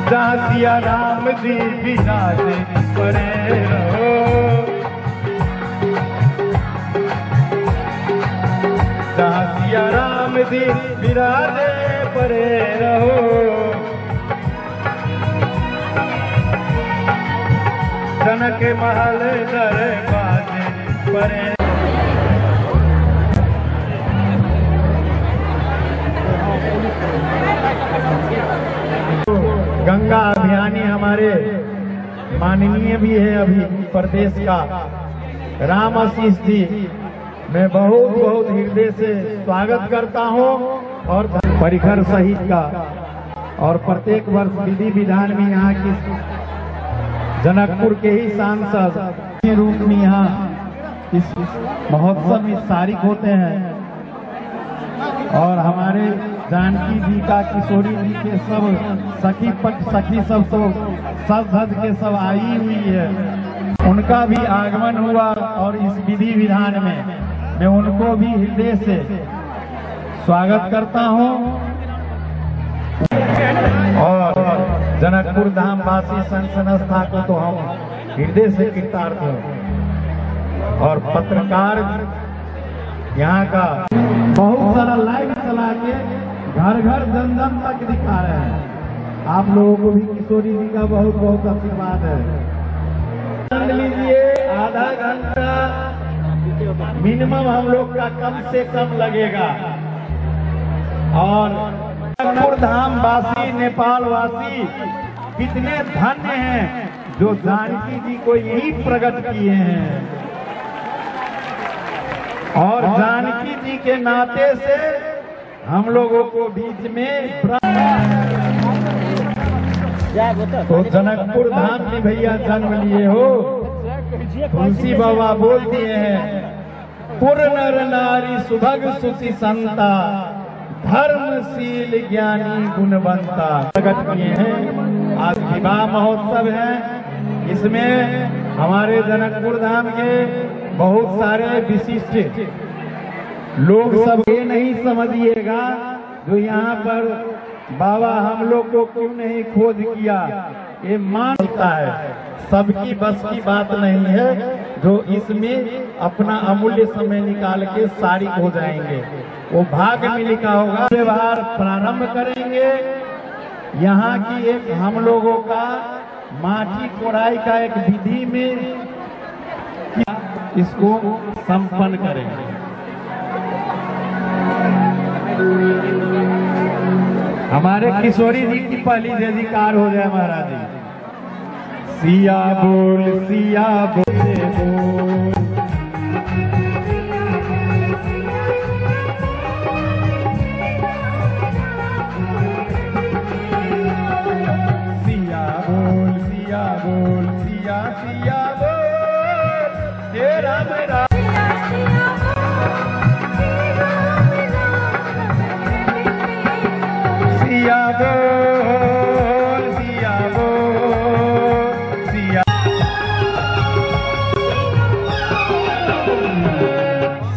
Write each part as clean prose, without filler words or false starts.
जहाँ सिया राम जी विराजे परे रहो। जहाँ सिया राम जी विराजे परे रहो। जनक महल दरबाजे परे। गंगा अभियानी हमारे माननीय भी है अभी प्रदेश का राम आशीष जी, मैं बहुत बहुत हृदय से स्वागत करता हूं। और परिखर सहित का और प्रत्येक वर्ष विधि विधान में यहाँ की जनकपुर के ही सांसद के रूप में यहाँ इस महोत्सव में शारिक होते हैं। और हमारे जानकी जी का, किशोरी जी के सब सखी सब तो सज धज के सब आई हुई है, उनका भी आगमन हुआ। और इस विधि विधान में मैं उनको भी हृदय से स्वागत करता हूं। और जनकपुर धाम वासी संत संस्था को तो हम हृदय से कृतार्थ हैं। और पत्रकार यहाँ का बहुत सारा लाइव चला के घर घर जन जन तक दिखा रहे हैं। आप लोगों को भी किशोरी जी का बहुत बहुत आशीर्वाद है। मान लीजिए आधा घंटा मिनिमम हम लोग का कम से कम लगेगा। और जनकपुर धाम वासी, नेपाल वासी कितने धन्य हैं जो जानकी जी को यही प्रकट किए हैं। और जानकी जी के नाते से हम लोगों को बीच में तो जनकपुर धाम में भैया जन्म लिए हो। तुलसी बाबा बोल दिए हैं, पुर नर नारी सुभग सुचि संता, धर्मशील ज्ञानी गुणवंता प्रकट किए हैं। आज विवाह महोत्सव है, इसमें हमारे जनकपुर धाम के बहुत सारे विशिष्ट लोग सब ये नहीं समझिएगा जो यहाँ पर बाबा हम लोग को क्यों नहीं खोज किया, ये मानता है। सबकी बस की बात नहीं है जो इसमें अपना अमूल्य समय निकाल के शारिक हो जाएंगे, वो भाग्य में लिखा होगा। व्यवहार प्रारंभ करेंगे। यहाँ की एक हम लोगों का माटी कोड़ाई का एक विधि में इसको संपन्न करेंगे। हमारे किशोरी जी की पहली जयकार हो जाए महाराज जी। सिया बोल सिया बोले बोल, सिया बोल सिया बोल, सिया सिया बोल, तेरा मेरा सिया बोल सिया बोल, सिया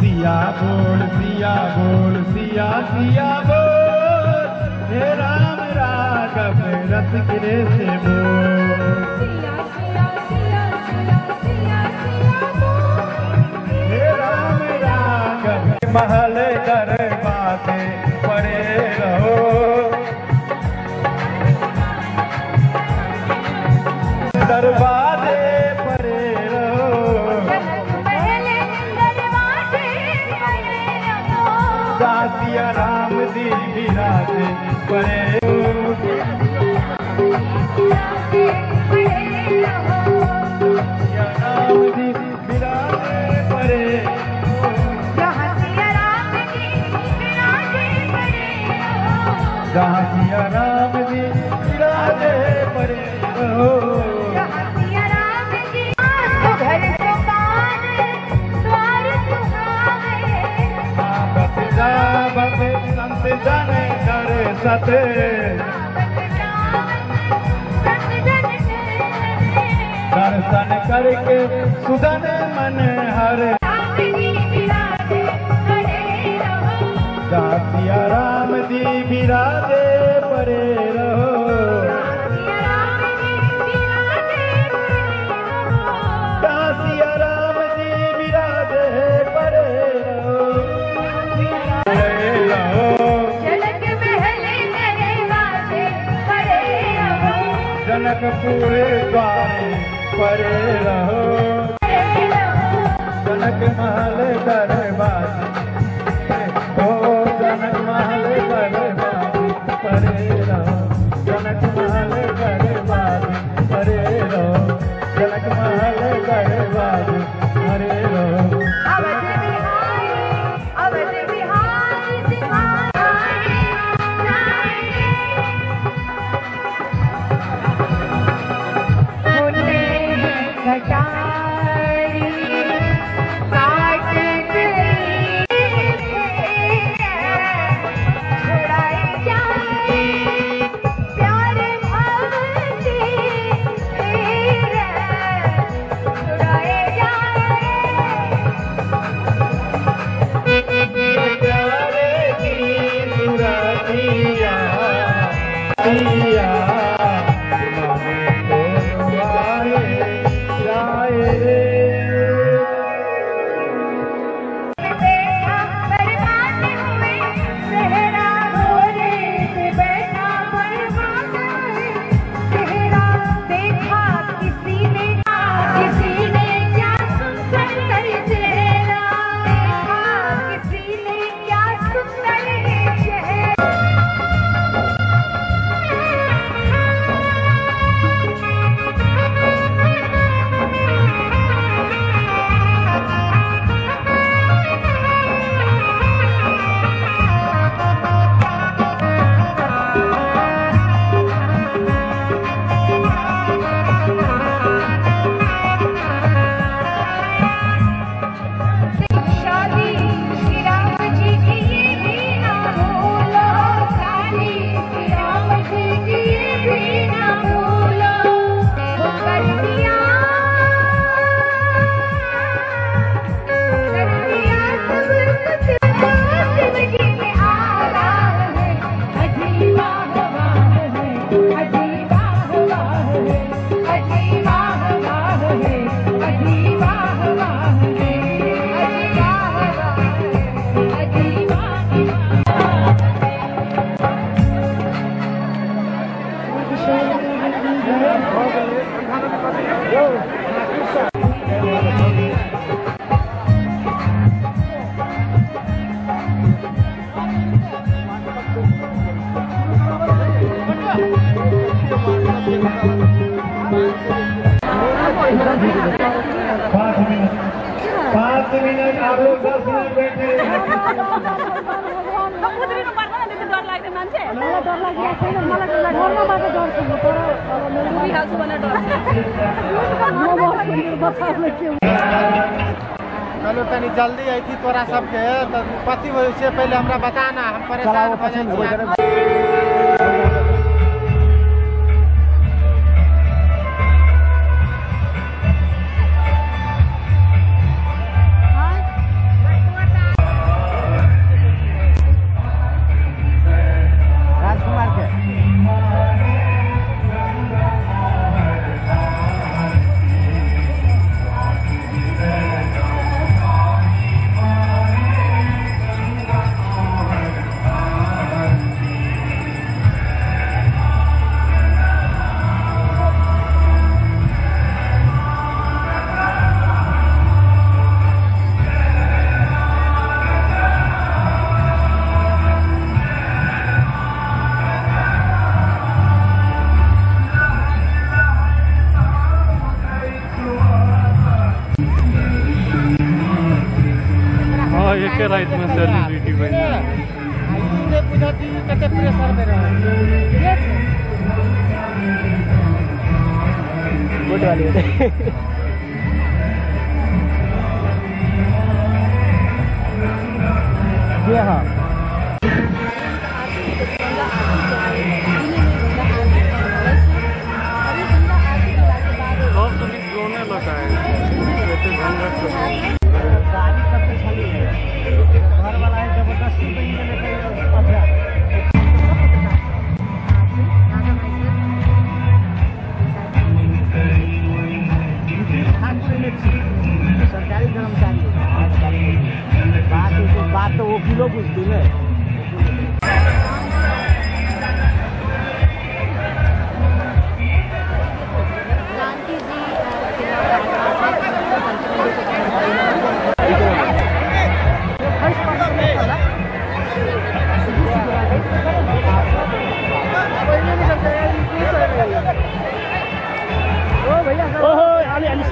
सिया बोल सिया बोल, सिया सिया बोल, हे राम राघव रस गिरे से बोल, हे राम राघव महल दरबाजे परे रहो। दरबाजे परे रहो, जहाँ सिया राम जी विराजे परे रहो। सिया राम जी विराजे परे, जहाँ सिया राम जी विराजे परे रहो। संत जन कर सते, दर्शन करके सुधन मन हरे। जहाँ सिया राम जी विराजे परे रहो। जनकपुर द्वारे परे रहो, जनक महल दरबार, ओ जनक महल दरबार परे रहो, जनक महल दरबार परे रहो, जनक महल दरबार परे रहो। पाँच मिनट आप लोग 10 मिनट बैठे चलो तनी जल्दी आई थी तोरा सबके तो पति वजह से पहले हमरा बताना, हम परेशान हो जाए। के राइट में सेलिब्रिटी बन ने बुझाती कते प्रेशर दे रहा है गुड वाली ये हां और तुम रोने लगा है कहते झंझट गाड़ी सबसे खाली है घर वाला है जबरदस्ती में लेके सरकारी कर्मचारी बात तो वो किलो पूछती है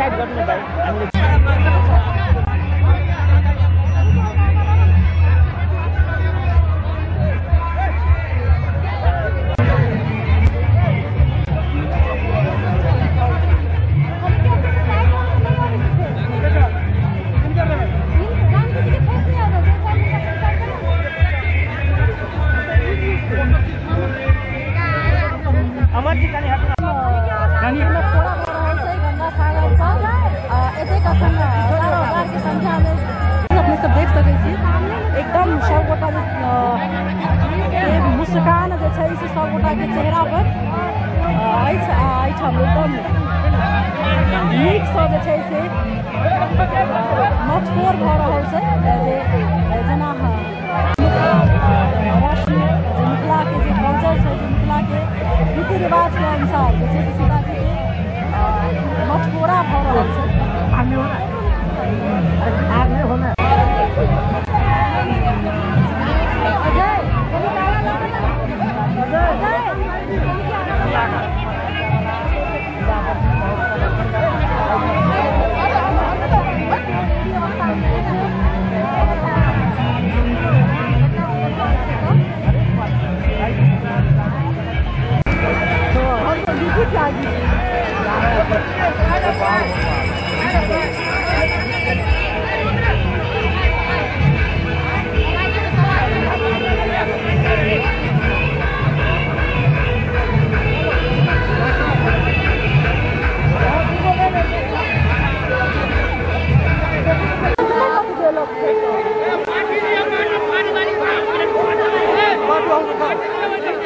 साइड गर्नु भाइ हामीले एकदम सबगोटा मुस्कान जो है सबगोटा के चेहरा पर एकदम नीक से मटकोर भ रहा है जना रस्म मिथिला के जो कल्चर है मिथिला के रीति रिवाज के अनुसार जो सीताजी के मटकोरा भ रहा है What